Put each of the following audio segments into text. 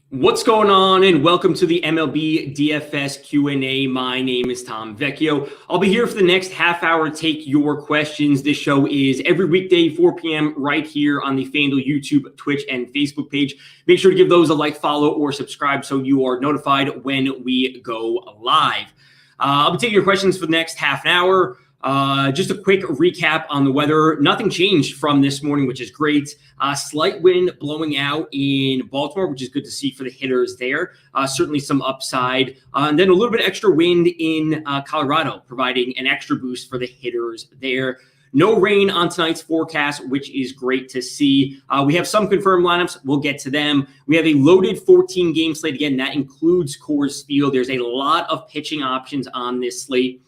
What's going on, and welcome to the MLB DFS Q&A. My name is Tom Vecchio. I'll be here for the next half hour to take your questions. This show is every weekday, 4 p.m. right here on the FanDuel YouTube, Twitch, and Facebook page. Make sure to give those a like, follow, or subscribe so you are notified when we go live. I'll be taking your questions for the next half an hour. Just a quick recap on the weather. Nothing changed from this morning, which is great. Slight wind blowing out in Baltimore, which is good to see for the hitters there. Certainly some upside. And then a little bit extra wind in Colorado, providing an extra boost for the hitters there. No rain on tonight's forecast, which is great to see. We have some confirmed lineups. We'll get to them. We have a loaded 14-game slate. Again, that includes Coors Field. There's a lot of pitching options on this slate.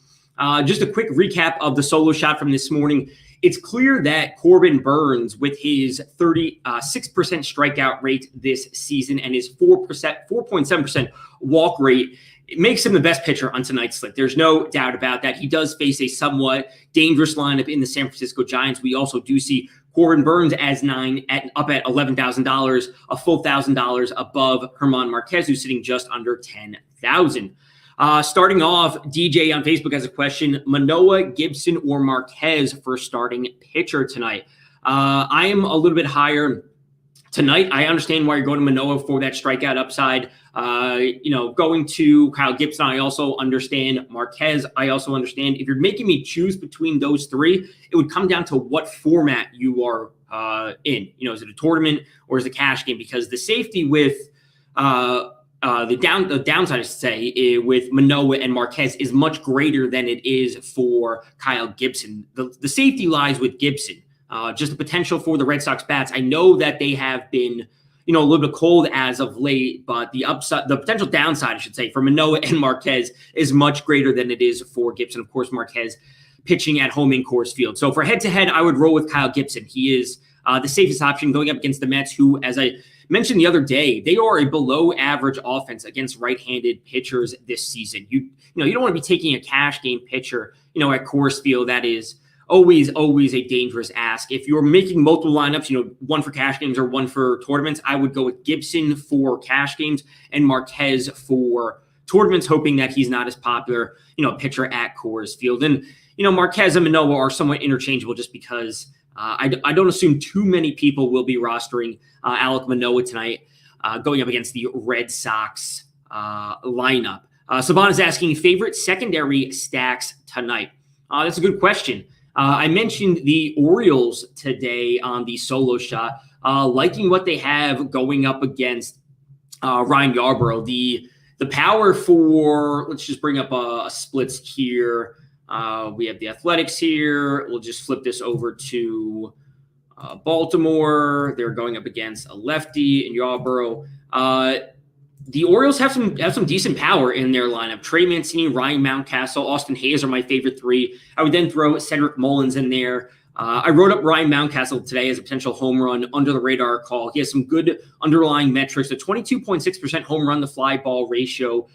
Just a quick recap of the solo shot from this morning. It's clear that Corbin Burnes, with his 36% strikeout rate this season and his 4.7% walk rate, it makes him the best pitcher on tonight's slate. There's no doubt about that. He does face a somewhat dangerous lineup in the San Francisco Giants. We also do see Corbin Burnes as up at $11,000, a full $1,000 above German Marquez, who's sitting just under $10,000. Starting off, DJ on Facebook has a question: Manoah, Gibson, or Marquez for starting pitcher tonight? I am a little bit higher tonight. I understand why you're going to Manoah for that strikeout upside. Going to Kyle Gibson, I also understand. Marquez, I also understand. If you're making me choose between those three, it would come down to what format you are in. Is it a tournament or is it a cash game? Because the safety with the downside, I should say, with Manoah and Marquez is much greater than it is for Kyle Gibson. The safety lies with Gibson. Just the potential for the Red Sox bats. I know that they have been, a little bit cold as of late, but the potential downside, I should say, for Manoah and Marquez is much greater than it is for Gibson. Of course, Marquez pitching at home in Coors Field. So for head-to-head, I would roll with Kyle Gibson. He is the safest option going up against the Mets, who, as I mentioned the other day, they are a below-average offense against right-handed pitchers this season. You don't want to be taking a cash game pitcher, at Coors Field. That is always a dangerous ask. If you're making multiple lineups, one for cash games or one for tournaments, I would go with Gibson for cash games and Marquez for tournaments, hoping that he's not as popular, pitcher at Coors Field. And, Marquez and Manoah are somewhat interchangeable just because I don't assume too many people will be rostering Alek Manoah tonight going up against the Red Sox lineup. Savon is asking favorite secondary stacks tonight. That's a good question. I mentioned the Orioles today on the solo shot, liking what they have going up against Ryan Yarbrough. The power for, let's just bring up a splits here. We have the Athletics here. We'll just flip this over to Baltimore. They're going up against a lefty in Yarbrough. The Orioles have some decent power in their lineup. Trey Mancini, Ryan Mountcastle, Austin Hayes are my favorite three. I would then throw Cedric Mullins in there. I wrote up Ryan Mountcastle today as a potential home run under the radar call. He has some good underlying metrics. A 22.6% home run to fly ball ratio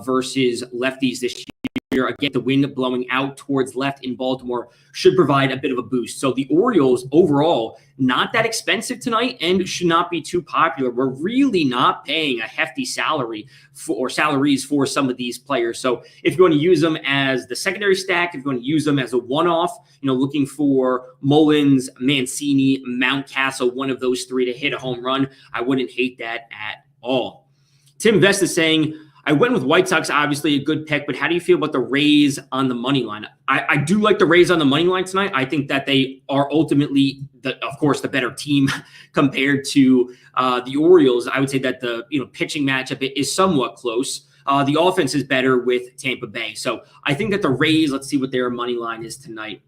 versus lefties this year. Again, the wind blowing out towards left in Baltimore should provide a bit of a boost. So the Orioles overall, not that expensive tonight and should not be too popular. We're really not paying a hefty salary or salaries for some of these players. So if you're going to use them as the secondary stack, if you're going to use them as a one-off, looking for Mullins, Mancini, Mountcastle, one of those three to hit a home run, I wouldn't hate that at all. Tim Vest is saying, I went with White Sox, obviously a good pick, but how do you feel about the Rays on the money line? I do like the Rays on the money line tonight. I think that they are ultimately, of course, the better team compared to the Orioles. I would say that the pitching matchup is somewhat close. The offense is better with Tampa Bay. So I think that the Rays, let's see what their money line is tonight.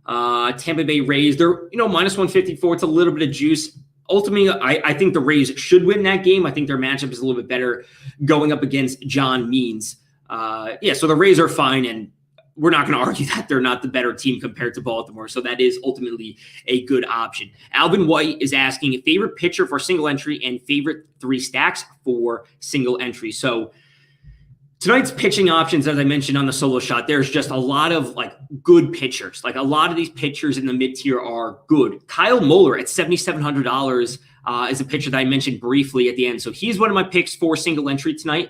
Tampa Bay Rays, they're minus 154. It's a little bit of juice. Ultimately, I think the Rays should win that game. I think their matchup is a little bit better going up against John Means. So the Rays are fine, and we're not going to argue that they're not the better team compared to Baltimore. So that is ultimately a good option. Alvin White is asking favorite pitcher for single entry and favorite three stacks for single entry. So tonight's pitching options, as I mentioned on the solo shot, there's just a lot of good pitchers. A lot of these pitchers in the mid tier are good. Kyle Muller at $7,700 is a pitcher that I mentioned briefly at the end. So he's one of my picks for single entry tonight.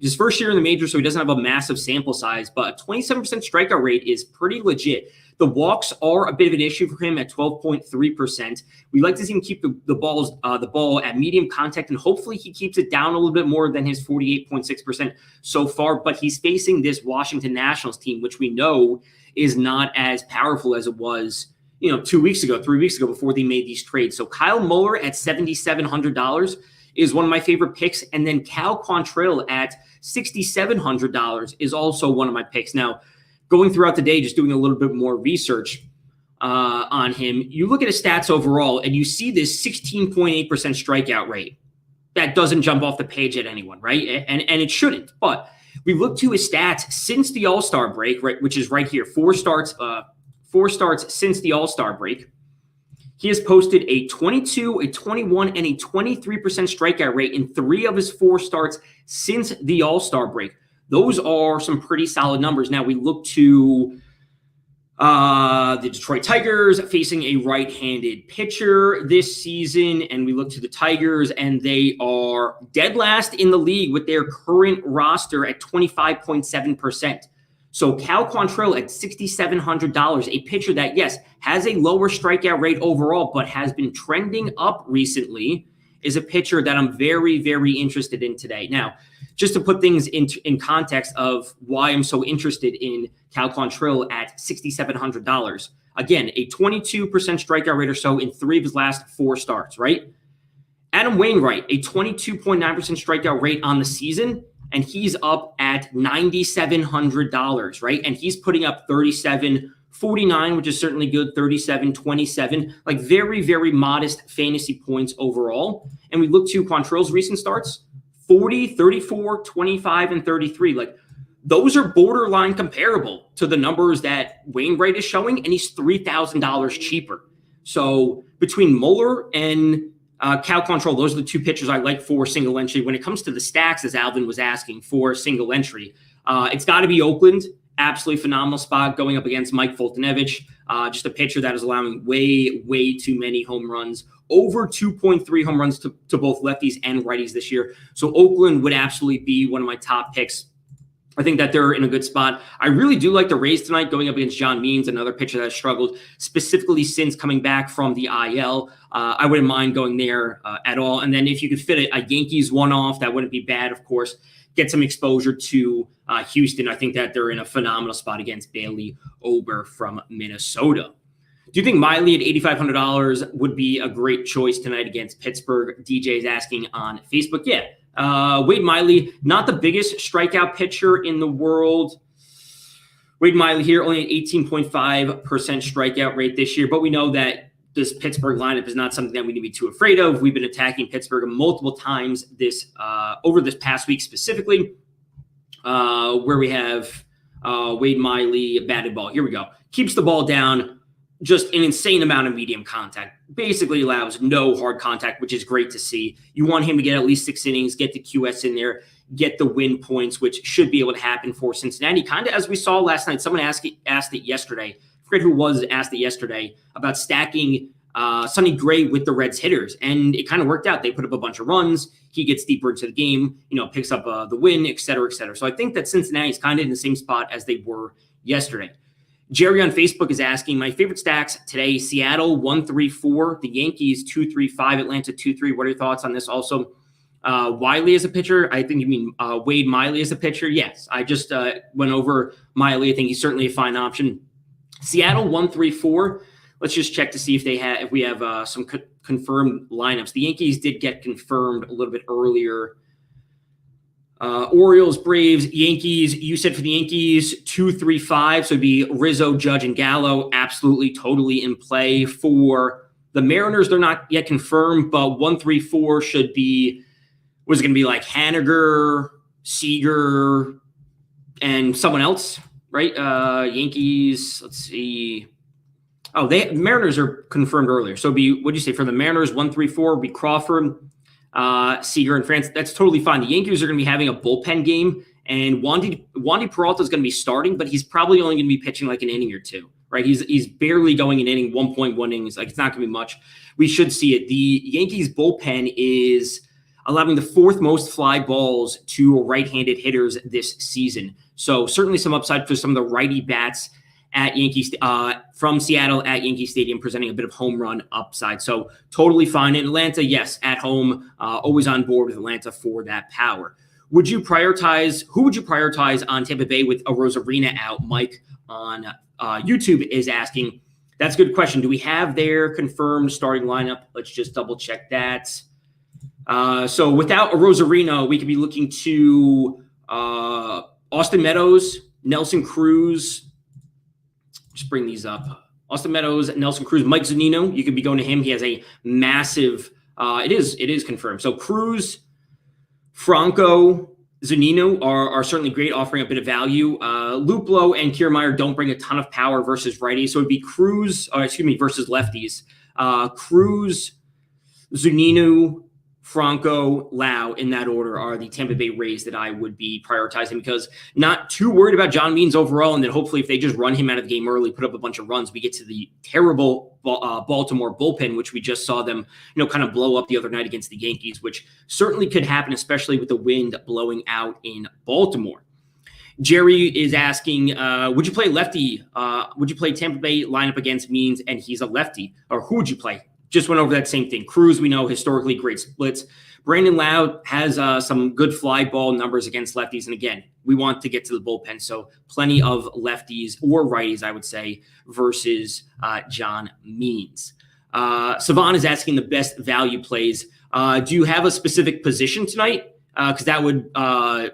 His first year in the major, so he doesn't have a massive sample size, but a 27% strikeout rate is pretty legit. The walks are a bit of an issue for him at 12.3%. We like to see him keep the ball at medium contact, and hopefully he keeps it down a little bit more than his 48.6% so far. But he's facing this Washington Nationals team, which we know is not as powerful as it was, 2 weeks ago, 3 weeks ago before they made these trades. So Kyle Muller at $7,700 is one of my favorite picks. And then Cal Quantrill at $6,700 is also one of my picks. Now, going throughout the day, just doing a little bit more research on him, you look at his stats overall, and you see this 16.8% strikeout rate. That doesn't jump off the page at anyone, right? And it shouldn't. But we look to his stats since the All-Star break, right, which is right here, 4 starts since the All-Star break. He has posted a 22, a 21, and a 23% strikeout rate in 3 of his 4 starts since the All-Star break. Those are some pretty solid numbers. Now we look to the Detroit Tigers facing a right-handed pitcher this season, and we look to the Tigers, and they are dead last in the league with their current roster at 25.7%. So Cal Quantrill at $6,700, a pitcher that, yes, has a lower strikeout rate overall, but has been trending up recently, is a pitcher that I'm very, very interested in today. Now, just to put things in context of why I'm so interested in Cal Quantrill at $6,700. Again, a 22% strikeout rate or so in 3 of his last 4 starts, right? Adam Wainwright, a 22.9% strikeout rate on the season, and he's up at $9,700, right? And he's putting up 37.49, which is certainly good, 37.27, like very, very modest fantasy points overall. And we look to Quantrill's recent starts, 40, 34, 25, and 33. Like, those are borderline comparable to the numbers that Wainwright is showing, and he's $3,000 cheaper. So between Muller and Cal Quantrill, those are the 2 pitchers I like for single entry. When it comes to the stacks, as Alvin was asking for single entry, it's got to be Oakland. Absolutely phenomenal spot going up against Mike Foltynewicz, just a pitcher that is allowing way, way too many home runs, over 2.3 home runs to both lefties and righties this year. So Oakland would absolutely be one of my top picks. I think that they're in a good spot. I really do like the Rays tonight going up against John Means, another pitcher that has struggled specifically since coming back from the IL. I wouldn't mind going there at all. And then if you could fit a Yankees one-off, that wouldn't be bad, of course. Get some exposure to Houston. I think that they're in a phenomenal spot against Bailey Ober from Minnesota. Do you think Miley at $8,500 would be a great choice tonight against Pittsburgh? DJ is asking on Facebook. Yeah. Wade Miley, not the biggest strikeout pitcher in the world. Wade Miley here, only an 18.5% strikeout rate this year, but we know that this Pittsburgh lineup is not something that we need to be too afraid of. We've been attacking Pittsburgh multiple times over this past week specifically, where we have Wade Miley batted ball. Here we go. Keeps the ball down, just an insane amount of medium contact. Basically allows no hard contact, which is great to see. You want him to get at least 6 innings, get the QS in there, get the win points, which should be able to happen for Cincinnati. Kind of as we saw last night. Someone asked it yesterday. I forget who was asked it yesterday about stacking Sonny Gray with the Reds hitters. And it kind of worked out. They put up a bunch of runs. He gets deeper into the game, picks up the win, et cetera, et cetera. So I think that Cincinnati is kind of in the same spot as they were yesterday. Jerry on Facebook is asking, my favorite stacks today, Seattle 1-3-4, the Yankees 2-3-5, Atlanta 2-3. What are your thoughts on this? Also, Wiley as a pitcher. I think you mean Wade Miley as a pitcher. Yes, I just went over Miley. I think he's certainly a fine option. Seattle 1-3-4. Let's just check to see if we have some confirmed lineups. The Yankees did get confirmed a little bit earlier. Orioles, Braves, Yankees. You said for the Yankees 2-3-5, so it'd be Rizzo, Judge, and Gallo. Absolutely, totally in play. For the Mariners, they're not yet confirmed, but 1-3-4 should be. Was it going to be like Haniger, Seager, and someone else, right? Yankees. Let's see. Oh, Mariners are confirmed earlier. So it'd be, what'd you say for the Mariners? 1-3-4 would be Crawford, Seager, and France. That's totally fine. The Yankees are going to be having a bullpen game, and Wandy Peralta is going to be starting, but he's probably only going to be pitching like an inning or two, right? He's barely going an inning, 1.1 innings. Like, it's not going to be much. We should see it. The Yankees bullpen is allowing the fourth most fly balls to right-handed hitters this season. So certainly some upside for some of the righty bats at Yankees from Seattle at Yankee Stadium, presenting a bit of home run upside. So totally fine. In Atlanta, yes, at home, always on board with Atlanta for that power. Who would you prioritize on Tampa Bay with a Rosarina out? Mike on YouTube is asking. That's a good question. Do we have their confirmed starting lineup? Let's just double check that. So without a Rosarina, we could be looking to Austin Meadows, Nelson Cruz. Just bring these up. Austin Meadows, Nelson Cruz, Mike Zunino. You could be going to him. He has a massive. It is confirmed. So Cruz, Franco, Zunino are certainly great, offering a bit of value. Luplo and Kiermaier don't bring a ton of power versus righties, so it'd be Cruz, versus lefties. Cruz, Zunino, Franco, Lau, in that order, are the Tampa Bay Rays that I would be prioritizing, because not too worried about John Means overall, and then hopefully if they just run him out of the game early, put up a bunch of runs, we get to the terrible Baltimore bullpen, which we just saw them, kind of blow up the other night against the Yankees, which certainly could happen, especially with the wind blowing out in Baltimore. Jerry is asking, would you play lefty? Would you play Tampa Bay lineup against Means and he's a lefty? Or who would you play? Just went over that same thing. Cruz, we know, historically great splits. Brandon Lowe has some good fly ball numbers against lefties. And again, we want to get to the bullpen. So plenty of lefties or righties, I would say, versus John Means. Savon is asking the best value plays. Do you have a specific position tonight? Because that would,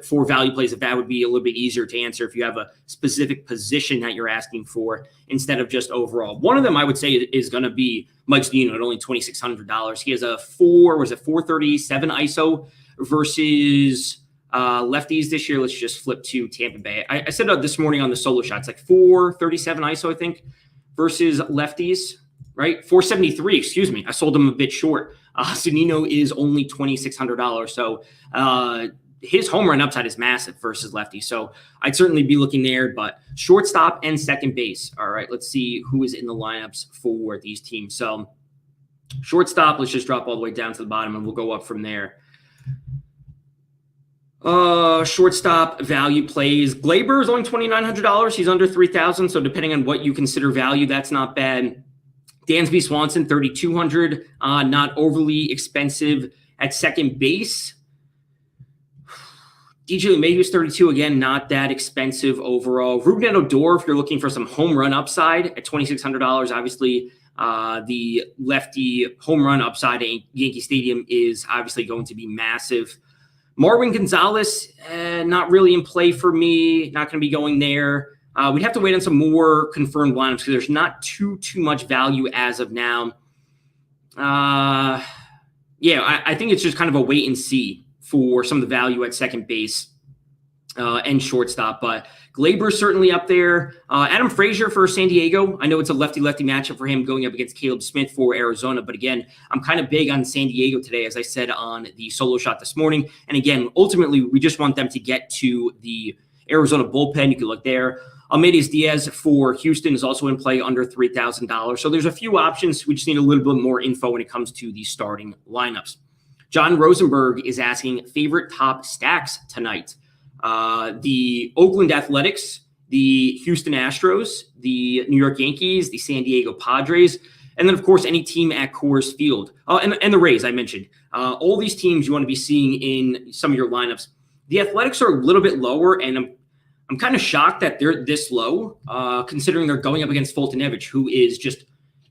for value plays, if that would be a little bit easier to answer if you have a specific position that you're asking for instead of just overall. One of them I would say is going to be Mike Zunino at only $2,600. He has a 437 ISO versus lefties this year. Let's just flip to Tampa Bay. I said this morning on the solo shots, like 437 ISO, I think, versus lefties, right? 473, excuse me. I sold him a bit short. Zunino is only $2,600. So his home run upside is massive versus lefty. So I'd certainly be looking there, but shortstop and second base. All right, let's see who is in the lineups for these teams. So shortstop, let's just drop all the way down to the bottom and we'll go up from there. Shortstop value plays. Glaber is only $2,900. He's under $3,000. So depending on what you consider value, that's not bad. Dansby Swanson, $3,200, not overly expensive at second base. DJ LeMahieu's $32, again, not that expensive overall. Ruben Odor, if you're looking for some home run upside at $2,600, obviously the lefty home run upside at Yankee Stadium is obviously going to be massive. Marwin Gonzalez, not really in play for me, not going to be going there. We'd have to wait on some more confirmed lineups because there's not too much value as of now. I think it's just kind of a wait and see for some of the value at second base and shortstop. But Glaber's certainly up there. Adam Frazier for San Diego. I know it's a lefty-lefty matchup for him going up against Caleb Smith for Arizona. But again, I'm kind of big on San Diego today, as I said on the solo shot this morning. And again, ultimately, we just want them to get to the Arizona bullpen. You can look there. Almeida Diaz for Houston is also in play under $3,000. So there's a few options. We just need a little bit more info when it comes to the starting lineups. John Rosenberg is asking favorite top stacks tonight. The Oakland Athletics, the Houston Astros, the New York Yankees, the San Diego Padres, and then, of course, any team at Coors Field. And the Rays, I mentioned. All these teams you want to be seeing in some of your lineups. The Athletics are a little bit lower, and I'm kind of shocked that they're this low, considering they're going up against Fultonevich, who is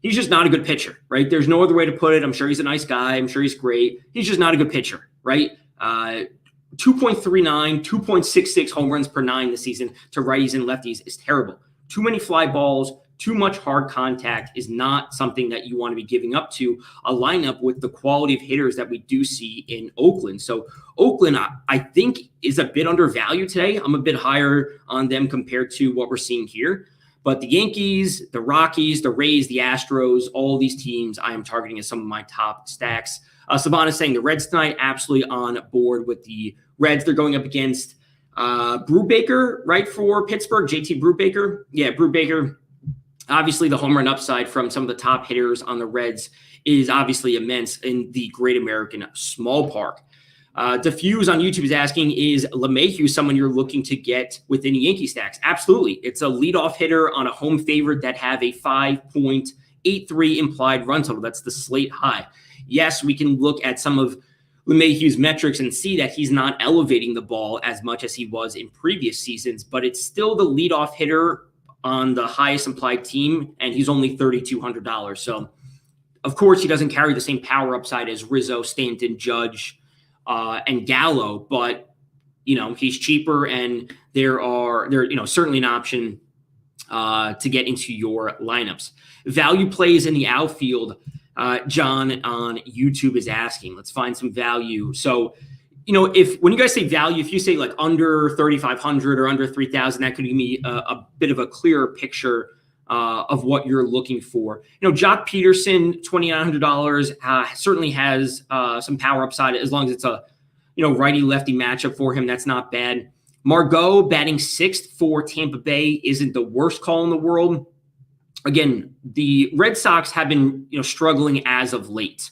he's just not a good pitcher, right? There's no other way to put it. I'm sure he's a nice guy. I'm sure he's great. He's just not a good pitcher, right? 2.39, 2.66 home runs per 9 this season to righties and lefties is terrible. Too many fly balls, too much hard contact is not something that you want to be giving up to a lineup with the quality of hitters that we do see in Oakland. So Oakland, I think, is a bit undervalued today. I'm a bit higher on them compared to what we're seeing here. But the Yankees, the Rockies, the Rays, the Astros, all these teams I am targeting as some of my top stacks. Savannah is saying the Reds tonight, absolutely on board with the Reds. They're going up against Brubaker, right, for Pittsburgh, JT Brubaker. Yeah, Brubaker. Obviously, the home run upside from some of the top hitters on the Reds is obviously immense in the Great American Small Park. Diffuse on YouTube is asking, is LeMahieu someone you're looking to get within Yankee stacks? Absolutely. It's a leadoff hitter on a home favorite that have a 5.83 implied run total. That's the slate high. Yes, we can look at some of LeMahieu's metrics and see that he's not elevating the ball as much as he was in previous seasons, but it's still the leadoff hitter on the highest implied team, and he's only $3,200. So, of course, he doesn't carry the same power upside as Rizzo, Stanton, Judge, and Gallo, but he's cheaper, and they're certainly an option to get into your lineups. Value plays in the outfield. John on YouTube is asking. Let's find some value. So, when you guys say value, if you say like under 3,500 or under 3,000, that could give me a bit of a clearer picture of what you're looking for. Jock Peterson, $2,900, certainly has some power upside as long as it's a righty lefty matchup for him. That's not bad. Margot batting sixth for Tampa Bay isn't the worst call in the world. Again, the Red Sox have been struggling as of late.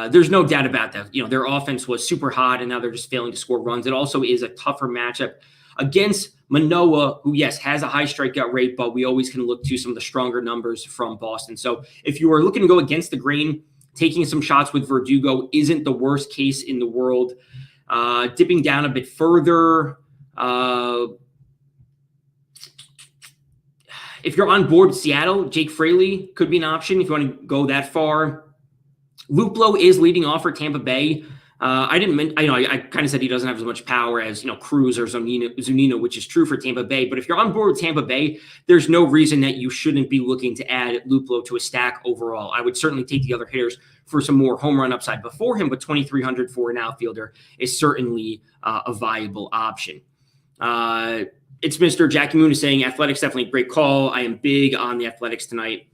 There's no doubt about that. Their offense was super hot, and now they're just failing to score runs. It also is a tougher matchup against Manoah, who, yes, has a high strikeout rate, but we always can look to some of the stronger numbers from Boston. So if you are looking to go against the grain, taking some shots with Verdugo isn't the worst case in the world. Dipping down a bit further, if you're on board with Seattle, Jake Fraley could be an option if you want to go that far. Luplow is leading off for Tampa Bay. I kind of said he doesn't have as much power as Cruz or Zunino, which is true for Tampa Bay. But if you're on board with Tampa Bay, there's no reason that you shouldn't be looking to add Luplow to a stack overall. I would certainly take the other hitters for some more home run upside before him, but 2,300 for an outfielder is certainly a viable option. It's Mr. Jacklemoon is saying Athletics definitely a great call. I am big on the Athletics tonight.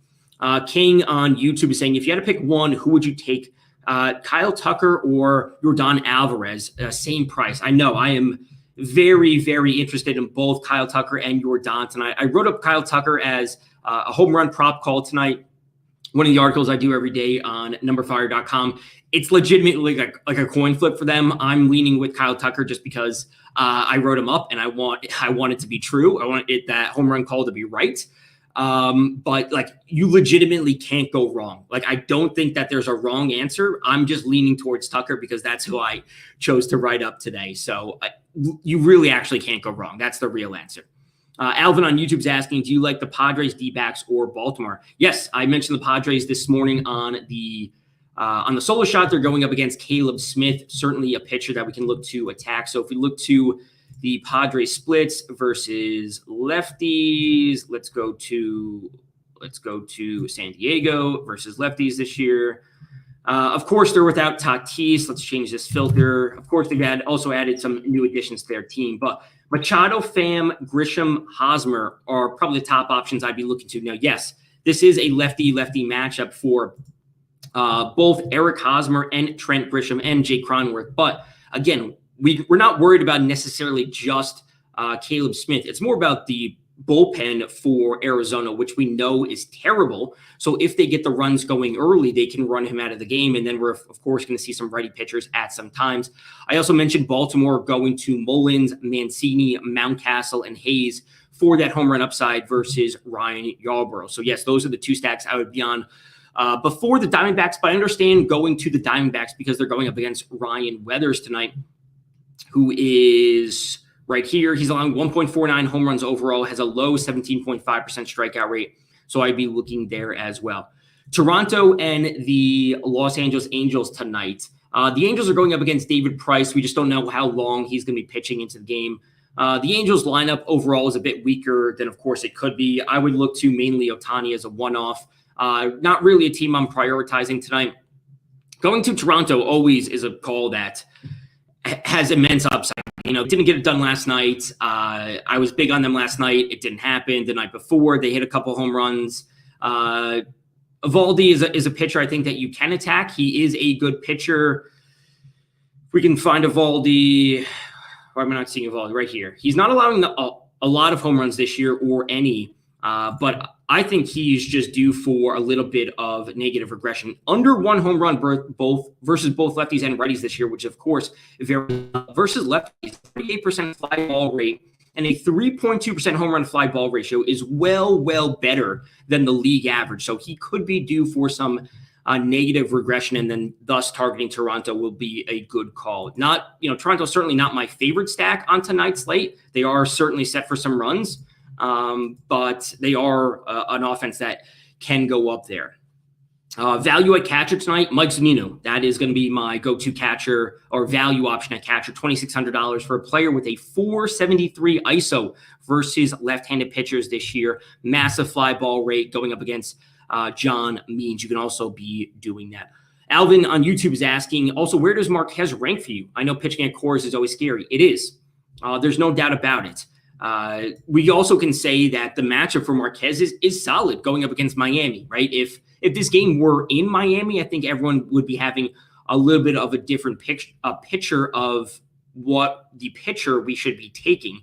King on YouTube is saying, if you had to pick one, who would you take? Kyle Tucker or Yordan Alvarez, same price. I know I am very, very interested in both Kyle Tucker and Yordan tonight. I wrote up Kyle Tucker as a home run prop call tonight. One of the articles I do every day on numberFire.com. It's legitimately like a coin flip for them. I'm leaning with Kyle Tucker just because I wrote him up and I want it to be true. I want that home run call to be right. But you legitimately can't go wrong. I don't think that there's a wrong answer. I'm just leaning towards Tucker because that's who I chose to write up today. So you really actually can't go wrong. That's the real answer. Alvin on YouTube's asking, do you like the Padres, Dbacks, or Baltimore? Yes, I mentioned the Padres this morning on the solo shot. They're going up against Caleb Smith, certainly a pitcher that we can look to attack. So if we look to the Padres splits versus lefties, let's go to San Diego versus lefties this year. Of course, they're without Tatis. Let's change this filter. Of course, they've also added some new additions to their team. But Machado, Pham, Grisham, Hosmer are probably the top options I'd be looking to. Now, yes, this is a lefty-lefty matchup for both Eric Hosmer and Trent Grisham and Jake Cronenworth. But again, we're not worried about necessarily just Caleb Smith. It's more about the bullpen for Arizona, which we know is terrible. So if they get the runs going early, they can run him out of the game. And then we're, of course, going to see some righty pitchers at some times. I also mentioned Baltimore going to Mullins, Mancini, Mountcastle, and Hayes for that home run upside versus Ryan Yarbrough. So, yes, those are the two stacks I would be on before the Diamondbacks. But I understand going to the Diamondbacks because they're going up against Ryan Weathers tonight, who is right here. He's allowing 1.49 home runs overall, has a low 17.5% strikeout rate. So I'd be looking there as well. Toronto and the Los Angeles Angels tonight. The Angels are going up against David Price. We just don't know how long he's going to be pitching into the game. The Angels lineup overall is a bit weaker than, of course, it could be. I would look to mainly Ohtani as a one-off. Not really a team I'm prioritizing tonight. Going to Toronto always is a call that has immense upside. Didn't get it done last night. I was big on them last night. It didn't happen. The night before, they hit a couple home runs. Evaldi is a pitcher I think that you can attack. He is a good pitcher. If we can find Evaldi, why am I not seeing Evaldi? Right here. He's not allowing a lot of home runs this year or any, but I think he's just due for a little bit of negative regression. Under 1 home run versus both lefties and righties this year, which of course versus lefties, 38% fly ball rate and a 3.2% home run fly ball ratio is well better than the league average. So he could be due for some negative regression, and then thus targeting Toronto will be a good call. Toronto's certainly not my favorite stack on tonight's slate. They are certainly set for some runs, but they are an offense that can go up there. Value at catcher tonight, Mike Zunino. That is going to be my go-to catcher or value option at catcher, $2,600 for a player with a 473 ISO versus left-handed pitchers this year. Massive fly ball rate going up against John Means. You can also be doing that. Alvin on YouTube is asking, also, where does Marquez rank for you? I know pitching at Coors is always scary. It is. There's no doubt about it. We also can say that the matchup for Marquez is solid going up against Miami, right? If this game were in Miami, I think everyone would be having a little bit of a different picture of what the pitcher we should be taking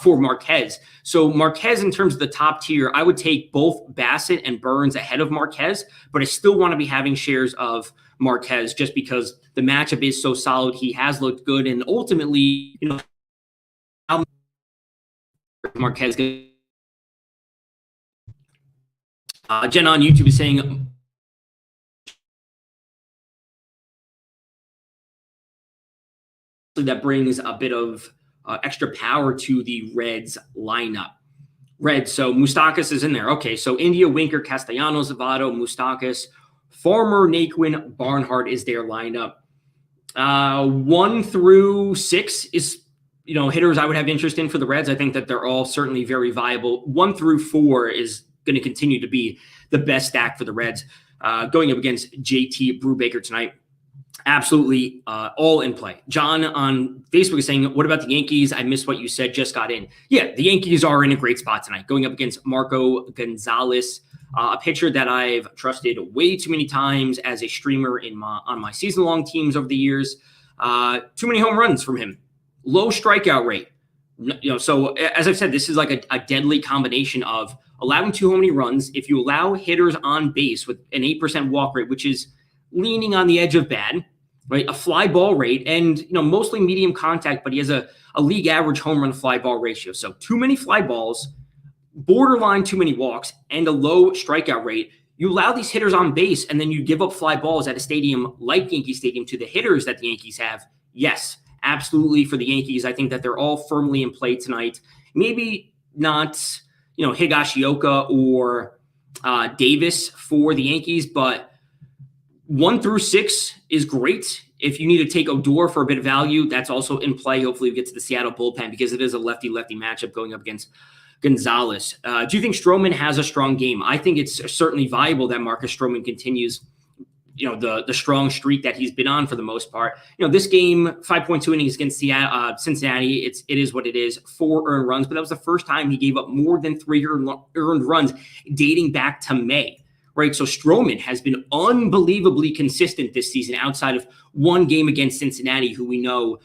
for Marquez. So Marquez, in terms of the top tier, I would take both Bassett and Burns ahead of Marquez, but I still want to be having shares of Marquez just because the matchup is so solid. He has looked good, and ultimately, Marquez. Jenna on YouTube is saying that brings a bit of extra power to the Reds lineup. Reds, so Moustakas is in there. Okay, so India, Winker, Castellanos, Zavado, Moustakas, Farmer, Naquin, Barnhart is their lineup. 1 through 6 is hitters I would have interest in for the Reds. I think that they're all certainly very viable. 1 through 4 is going to continue to be the best stack for the Reds. Going up against JT Brubaker tonight. Absolutely all in play. John on Facebook is saying, what about the Yankees? I missed what you said, just got in. Yeah, the Yankees are in a great spot tonight. Going up against Marco Gonzalez, a pitcher that I've trusted way too many times as a streamer on my season-long teams over the years. Too many home runs from him. Low strikeout rate. So as I've said, this is like a deadly combination of allowing too many runs. If you allow hitters on base with an 8% walk rate, which is leaning on the edge of bad, right? A fly ball rate and, mostly medium contact, but he has a league average home run fly ball ratio. So too many fly balls, borderline too many walks, and a low strikeout rate. You allow these hitters on base, and then you give up fly balls at a stadium like Yankee Stadium to the hitters that the Yankees have. Yes, absolutely for the Yankees. I think that they're all firmly in play tonight. Maybe not, Higashioka or Davis for the Yankees, but 1 through 6 is great. If you need to take Odor for a bit of value, that's also in play. Hopefully we get to the Seattle bullpen because it is a lefty-lefty matchup going up against Gonzalez. Do you think Stroman has a strong game? I think it's certainly viable that Marcus Stroman continues the strong streak that he's been on for the most part. This game, 5.2 innings against Cincinnati, it is what it is, 4 earned runs, but that was the first time he gave up more than 3 earned runs dating back to May, right? So Stroman has been unbelievably consistent this season outside of one game against Cincinnati, who we know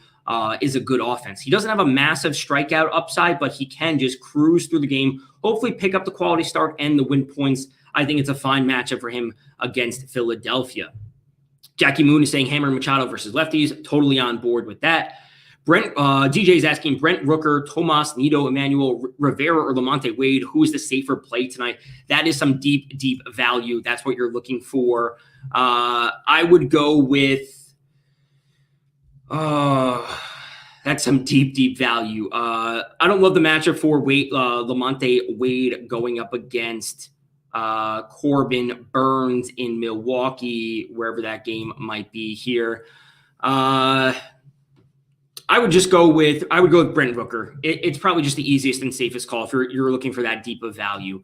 is a good offense. He doesn't have a massive strikeout upside, but he can just cruise through the game, hopefully pick up the quality start and the win points. I think it's a fine matchup for him against Philadelphia. Jackie Moon is saying Hammer Machado versus lefties. Totally on board with that. DJ is asking Brent Rooker, Tomas Nido, Emmanuel Rivera, or Lamonte Wade. Who is the safer play tonight? That is some deep value. That's what you're looking for. I would go with that's some deep value. I don't love the matchup for Lamonte Wade going up against Corbin Burns in Milwaukee, wherever that game might be here. I would go with Brent Rooker. It's probably just the easiest and safest call if you're looking for that deep of value.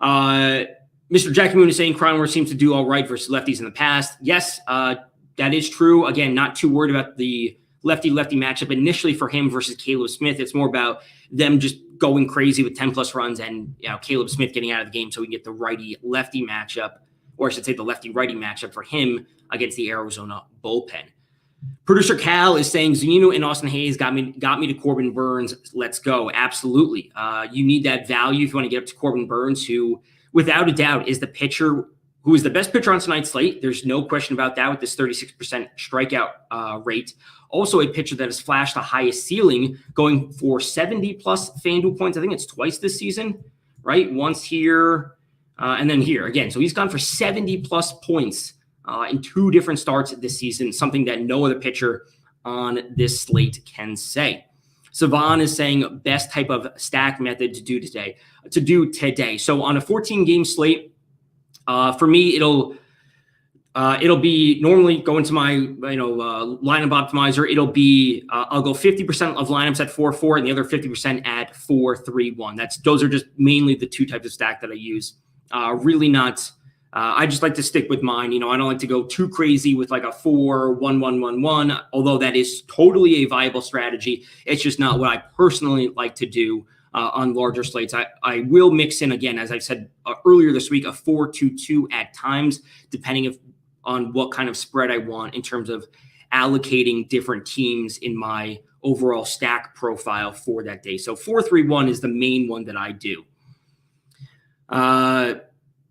Mr. Jackie Moon is saying Cronenworth seems to do all right versus lefties in the past. Yes, that is true. Again, not too worried about the lefty-lefty matchup initially for him versus Caleb Smith. It's more about them just going crazy with 10-plus runs and Caleb Smith getting out of the game so we can get the righty-lefty matchup, or I should say the lefty-righty matchup for him against the Arizona bullpen. Producer Cal is saying Zunino and Austin Hayes got me to Corbin Burns. Let's go. Absolutely. You need that value if you want to get up to Corbin Burns, who without a doubt, is the pitcher who is the best pitcher on tonight's slate. There's no question about that with this 36% strikeout rate. Also a pitcher that has flashed the highest ceiling, going for 70-plus FanDuel points. I think it's twice this season, right? Once here and then here again. So he's gone for 70-plus points in 2 different starts this season, something that no other pitcher on this slate can say. Savon is saying best type of stack method to do today. So on a 14-game slate, for me, it'll be normally go into my lineup optimizer. It'll be I'll go 50% of lineups at 4-4 and the other 50% at 4-3-1. Those are just mainly the 2 types of stack that I use. Really not. I just like to stick with mine. I don't like to go too crazy with like a 4-1-1-1-1. Although that is totally a viable strategy, it's just not what I personally like to do. On larger slates, I will mix in, again, as I said earlier this week, a 4-2-2 at times, depending on what kind of spread I want in terms of allocating different teams in my overall stack profile for that day. So 4-3-1 is the main one that I do.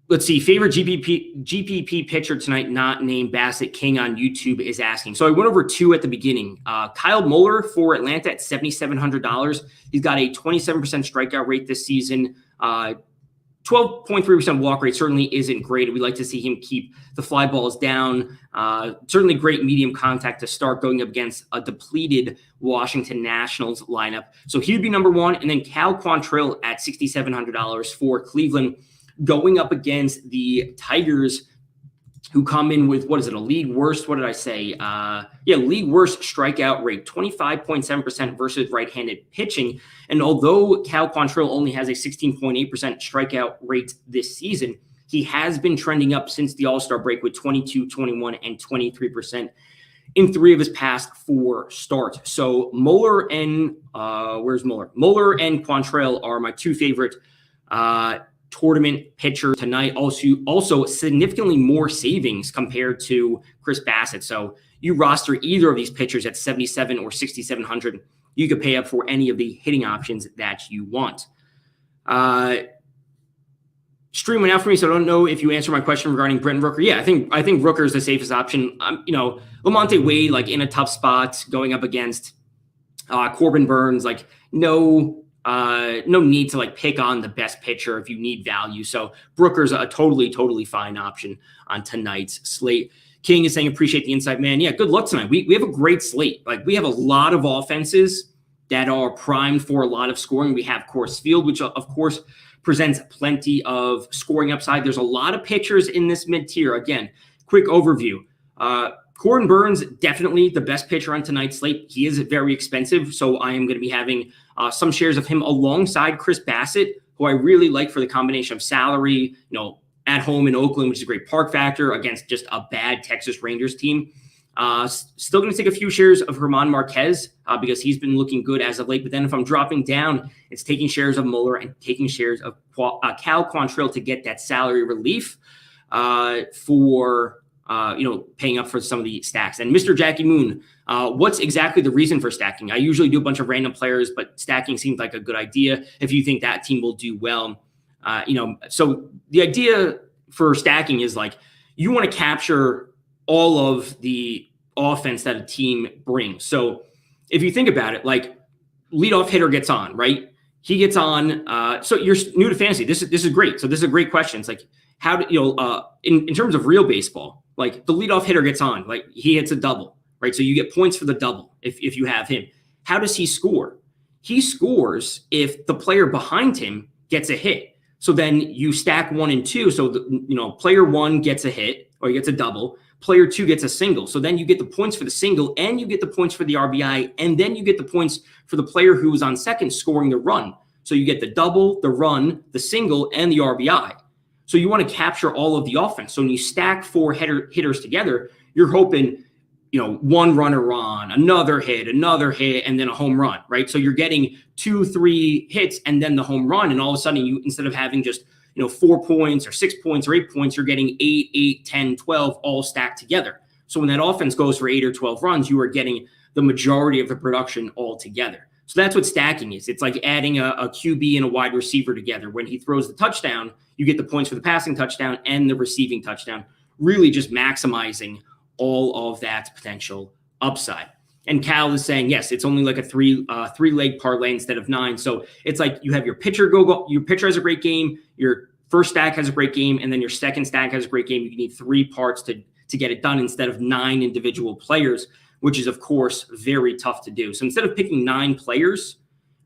Let's see. Favorite GPP pitcher tonight, not named Bassett King on YouTube, is asking. So I went over 2 at the beginning. Kyle Muller for Atlanta at $7,700. He's got a 27% strikeout rate this season. 12.3% walk rate certainly isn't great. We like to see him keep the fly balls down. Certainly great medium contact to start going up against a depleted Washington Nationals lineup. So he'd be number 1. And then Cal Quantrill at $6,700 for Cleveland, going up against the Tigers, who come in with, a league worst, league worst strikeout rate, 25.7% versus right-handed pitching. And although Cal Quantrill only has a 16.8% strikeout rate this season, he has been trending up since the All-Star break with 22, 21, and 23% in 3 of his past 4 starts. So Muller and Quantrill are my 2 favorite tournament pitcher tonight. Also significantly more savings compared to Chris Bassett. So you roster either of these pitchers at 7,700 or 6,700. You could pay up for any of the hitting options that you want. Stream went out for me, so I don't know if you answered my question regarding Brenton Rooker. Yeah, I think Rooker is the safest option. Lamonte Wade, like in a tough spot, going up against Corbin Burns, like no need to like pick on the best pitcher if you need value. So Brooker's a totally fine option on tonight's slate. King is saying, appreciate the insight, man. Yeah, good luck tonight. We have a great slate. Like we have a lot of offenses that are primed for a lot of scoring. We have Coors Field, which of course presents plenty of scoring upside. There's a lot of pitchers in this mid-tier. Again, quick overview. Corbin Burns, definitely the best pitcher on tonight's slate. He is very expensive, so I am going to be having some shares of him alongside Chris Bassett, who I really like for the combination of salary, at home in Oakland, which is a great park factor against just a bad Texas Rangers team. Still going to take a few shares of German Marquez because he's been looking good as of late. But then if I'm dropping down, it's taking shares of Muller and taking shares of Cal Quantrill to get that salary relief for paying up for some of the stacks. And Mr. Jackie Moon, what's exactly the reason for stacking? I usually do a bunch of random players, but stacking seems like a good idea if you think that team will do well. So the idea for stacking is like you want to capture all of the offense that a team brings. So if you think about it, like leadoff hitter gets on, right? He gets on. So you're new to fantasy. This is great. So this is a great question. It's like, how do in terms of real baseball, like the leadoff hitter gets on, like he hits a double, right? So you get points for the double if you have him. How does he score? He scores if the player behind him gets a hit. So then you stack 1 and 2. So player 1 gets a hit or he gets a double. Player 2 gets a single. So then you get the points for the single and you get the points for the RBI. And then you get the points for the player who was on second scoring the run. So you get the double, the run, the single, and the RBI. So you want to capture all of the offense. So when you stack 4 hitters together, you're hoping, 1 runner on, another hit, and then a home run, right? So you're getting 2-3 hits and then the home run. And all of a sudden you, instead of having just, 4 points or 6 points or 8 points, you're getting 8, 10, 12 all stacked together. So when that offense goes for 8 or 12 runs, you are getting the majority of the production all together. So that's what stacking is. It's like adding a QB and a wide receiver together. When he throws the touchdown, you get the points for the passing touchdown and the receiving touchdown, really just maximizing all of that potential upside. And Cal is saying, yes, it's only like a three-leg parlay instead of 9. So it's like you have your pitcher your pitcher has a great game, your first stack has a great game, and then your second stack has a great game. You need 3 parts to get it done instead of 9 individual players, which is, of course, very tough to do. So instead of picking 9 players,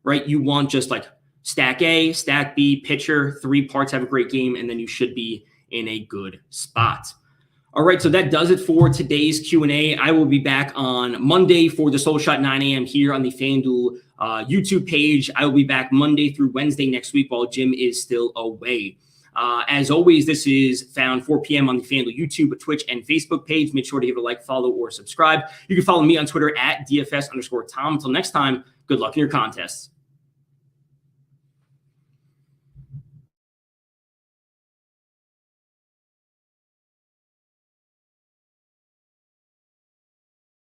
right, you want just like stack A, stack B, pitcher, 3 parts have a great game, and then you should be in a good spot. All right, so that does it for today's Q&A. I will be back on Monday for the Soul Shot 9 a.m. here on the FanDuel YouTube page. I will be back Monday through Wednesday next week while Jim is still away. As always, this is found 4 p.m. on the FanDuel YouTube, Twitch, and Facebook page. Make sure to give it a like, follow, or subscribe. You can follow me on Twitter at DFS_Tom. Until next time, good luck in your contests.